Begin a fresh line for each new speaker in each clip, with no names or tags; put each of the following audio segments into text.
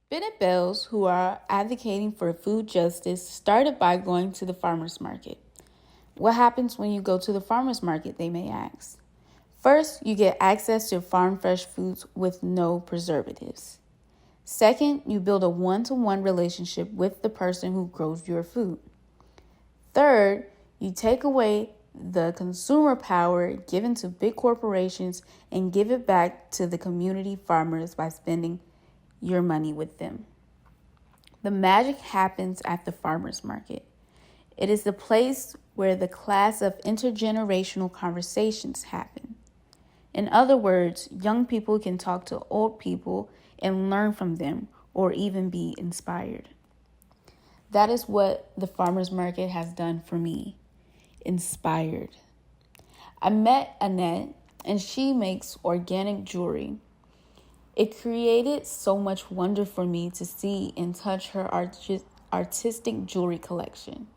Bennett Bells, who are advocating for food justice, started by going to the farmer's market. What happens when you go to the farmer's market, they may ask. First, you get access to farm fresh foods with no preservatives. Second, you build a one-to-one relationship with the person who grows your food. Third, you take away the consumer power given to big corporations and give it back to the community farmers by spending your money with them. The magic happens at the farmer's market. It is the place where the class of intergenerational conversations happen. In other words, young people can talk to old people and learn from them or even be inspired. That is what the farmer's market has done for me. Inspired. I met Annette and she makes organic jewelry. It created so much wonder for me to see and touch her artistic jewelry collection.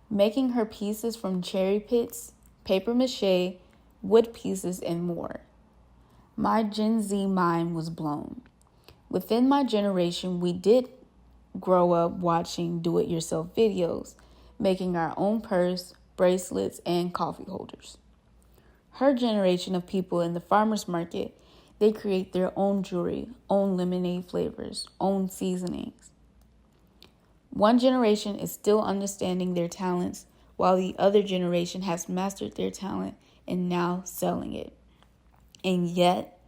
Making her pieces from cherry pits, paper mache, wood pieces, and more. My Gen Z mind was blown. Within my generation, we did grow up watching do-it-yourself videos, making our own purse, bracelets, and coffee holders. Her generation of people in the farmer's market, they create their own jewelry, own lemonade flavors, own seasonings. One generation is still understanding their talents, while the other generation has mastered their talent and now selling it. And yet,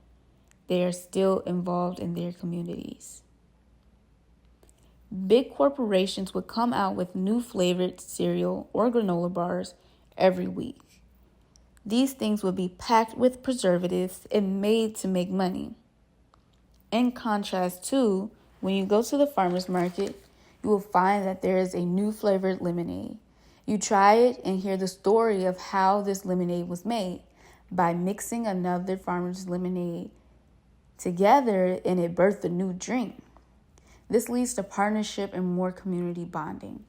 they are still involved in their communities. Big corporations would come out with new flavored cereal or granola bars every week. These things would be packed with preservatives and made to make money. In contrast to, when you go to the farmer's market, you will find that there is a new flavored lemonade. You try it and hear the story of how this lemonade was made by mixing another farmer's lemonade together, and it birthed a new drink. This leads to partnership and more community bonding.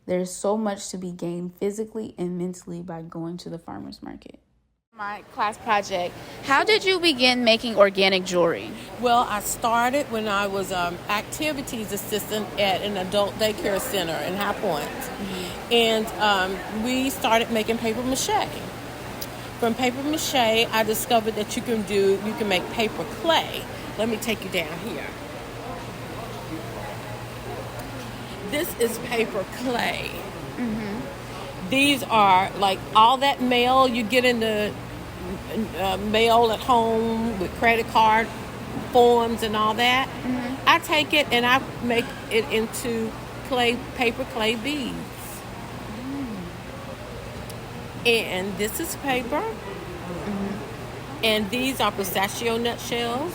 There is so much to be gained physically and mentally by going to the farmer's market. My class project. How did you begin making organic jewelry?
Well, I started when I was activities assistant at an adult daycare center in High Point. Mm-hmm. And we started making paper mache. From paper mache, I discovered that you can make paper clay. Let me take you down here. This is paper clay. Mm-hmm. These are like all that mail you get in the mail at home with credit card forms and all that. Mm-hmm. I take it and I make it into paper clay beads. And this is paper. Mm-hmm. And these are pistachio nut shells.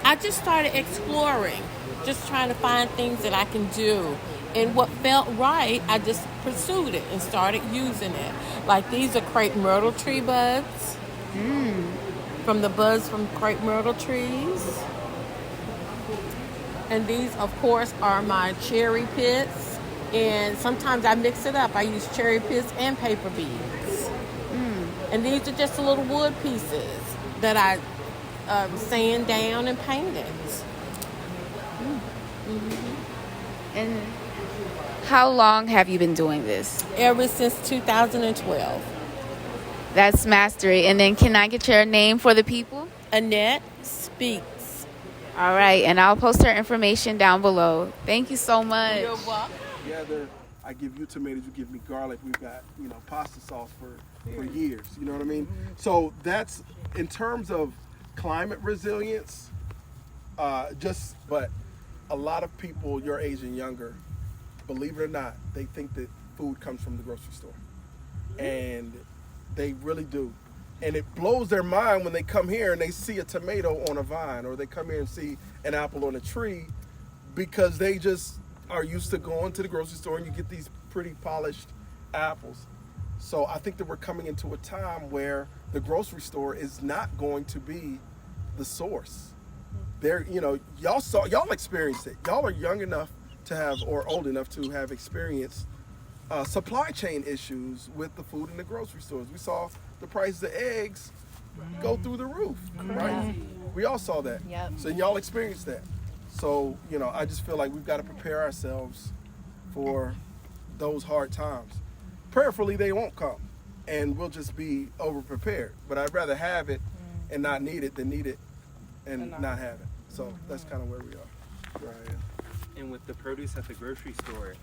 I just started exploring, just trying to find things that I can do. And what felt right, I just pursued it and started using it. Like these are crepe myrtle tree buds. From the buds from crepe myrtle trees. And these, of course, are my cherry pits. And sometimes I mix it up. I use cherry pits and paper beads. And these are just little wood pieces that I sand down and painted.
And how long have you been doing this?
Ever since 2012.
That's mastery. And then can I get your name for the people?
Annette Speaks.
All right. And I'll post her information down below. Thank you so much.
You're welcome.
Together, I give you tomatoes, you give me garlic. We've got, pasta sauce for years. You know what I mean? Mm-hmm. So that's, in terms of climate resilience, but a lot of people your age and younger, believe it or not, they think that food comes from the grocery store. And they really do. And it blows their mind when they come here and they see a tomato on a vine, or they come here and see an apple on a tree, because they just are used to going to the grocery store and you get these pretty polished apples. So I think that we're coming into a time where the grocery store is not going to be the source. Y'all experienced it. Y'all are young enough to have, or old enough to have experienced supply chain issues with the food in the grocery stores. We saw the prices of eggs go through the roof, right? We all saw that.
Yep.
So y'all experienced that. So, you know, I just feel like we've got to prepare ourselves for those hard times. Prayerfully, they won't come, and we'll just be over-prepared. But I'd rather have it and not need it than need it and not have it. So that's kind of where we are. Right.
And with the produce at the grocery store,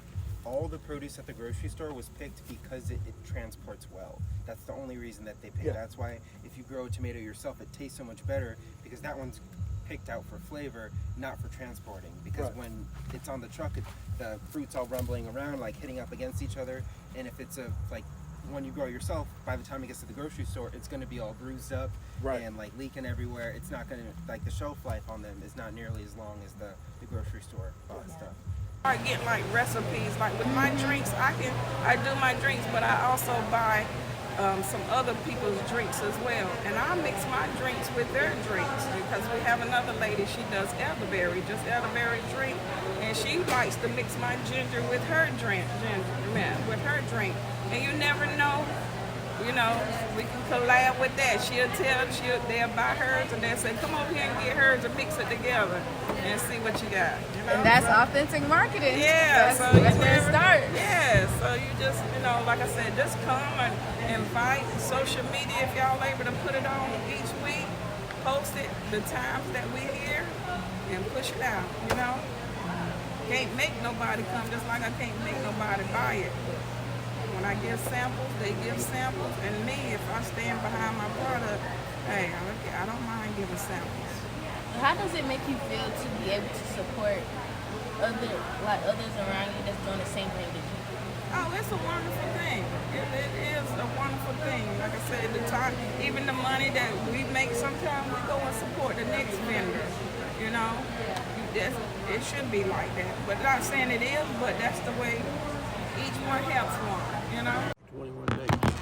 all the produce at the grocery store was picked because it transports well. That's the only reason that they pick.
Yeah.
That's why if you grow a tomato yourself, it tastes so much better because that one's picked out for flavor, not for transporting. Because
Right.
when it's on the truck, the fruit's all rumbling around, like hitting up against each other. And if it's like one you grow yourself, by the time it gets to the grocery store, it's going to be all bruised up
Right.
and like leaking everywhere. It's not going to, like, the shelf life on them is not nearly as long as the grocery store stuff.
I get like recipes, like with my drinks, I do my drinks, but I also buy some other people's drinks as well. And I mix my drinks with their drinks because we have another lady, she does elderberry, just elderberry drink. And she likes to mix my ginger with her drink, And you never know, you know, we can collab with that. They'll buy hers and they'll say, come over here and get hers and mix it together and see what you got. You know?
And that's authentic marketing.
Yeah,
That's where it starts.
Yeah, so you just, you know, like I said, just come and invite social media if y'all able to put it on each week, post it the times that we here, and push it out, you know. Can't make nobody come just like I can't make nobody buy it. When I give samples, they give samples, and me, if I stand behind my product, hey, I don't mind giving samples.
How does it make you feel to be able to support others around you that's doing the same thing that you do?
Oh, it's a wonderful thing. It is a wonderful thing. Like I said, the time, even the money that we make, sometimes we go and support the next vendor. You know, it should be like that. But not saying it is, but that's the way each one helps one. You know.
21 days.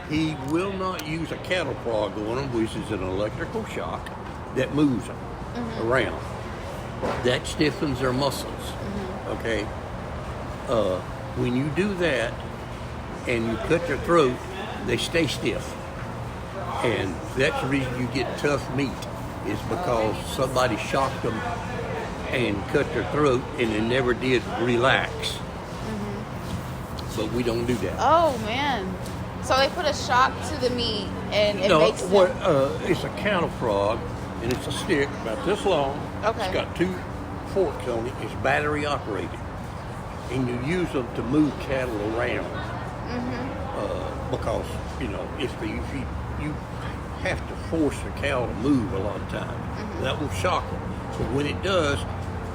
He will not use a cattle prod on them, which is an electrical shock that moves them around. That stiffens their muscles. Okay. When you do that and you cut their throat, they stay stiff. And that's the reason you get tough meat, is because somebody shocked them and cut their throat and they never did relax. But we don't do that.
Oh man. So they put a shock to the meat and it makes
it's a cattle prod, and it's a stick about this long.
Okay.
It's got 2 forks on it. It's battery operated, and you use them to move cattle around. Because if you have to force a cow to move a lot of times, that will shock them. So when it does,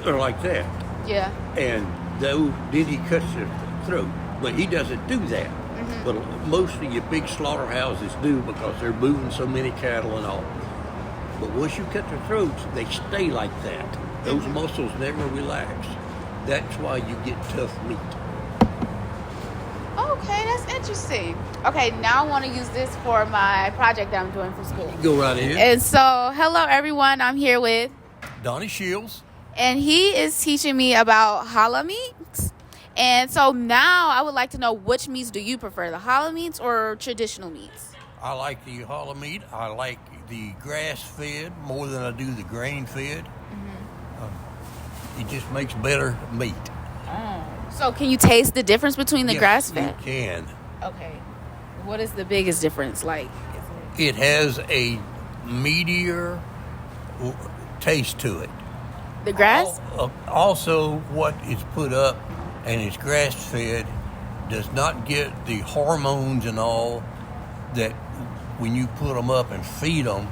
they're like that.
Yeah.
And then he cuts their throat. But he doesn't do that. But most of your big slaughterhouses do, because they're moving so many cattle and all. But once you cut their throats, they stay like that. Those muscles never relax. That's why you get tough meat.
Okay, that's interesting. Okay, now I want to use this for my project that I'm doing for school.
Go right ahead.
And so, hello everyone. I'm here with
Donnie Shields.
and he is teaching me about challah meats. And so now I would like to know, which meats do you prefer, the challah meats or traditional meats?
I like the challah meat. I like the grass-fed more than I do the grain-fed. It just makes better meat.
So can you taste the difference between the
Yes,
grass-fed?
you can.
Okay. What is the biggest difference? Like,
It has a meatier taste to it.
the grass?
Also, what is put up and is grass-fed does not get the hormones and all that when you put them up and feed them,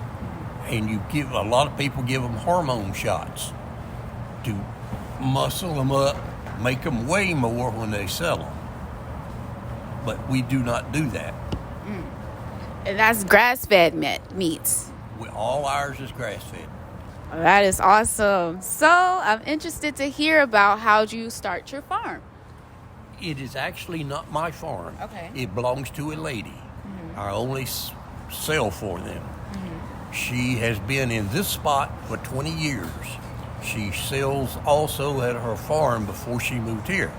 and a lot of people give them hormone shots to muscle them up, make them weigh more when they sell them. But we do not do that.
And that's grass-fed meats.
All ours is grass-fed.
That is awesome. So I'm interested to hear about how you start your farm.
It is actually not my farm.
Okay.
It belongs to a lady. I only sell for them. She has been in this spot for 20 years. She sells also at her farm before she moved here.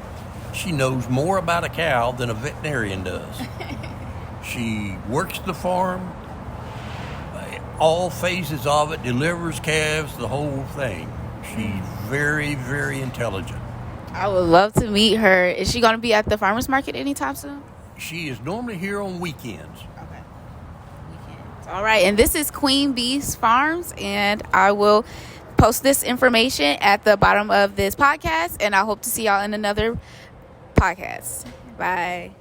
She knows more about a cow than a veterinarian does. She works the farm all phases of it, delivers calves, the whole thing. She's very, very intelligent.
I would love to meet her. Is she going to be at the farmer's market anytime soon?
She is normally here on weekends.
Okay. Weekends. All right. And this is Queen Bee's Farms, and I will post this information at the bottom of this podcast, and I hope to see y'all in another podcast. Bye.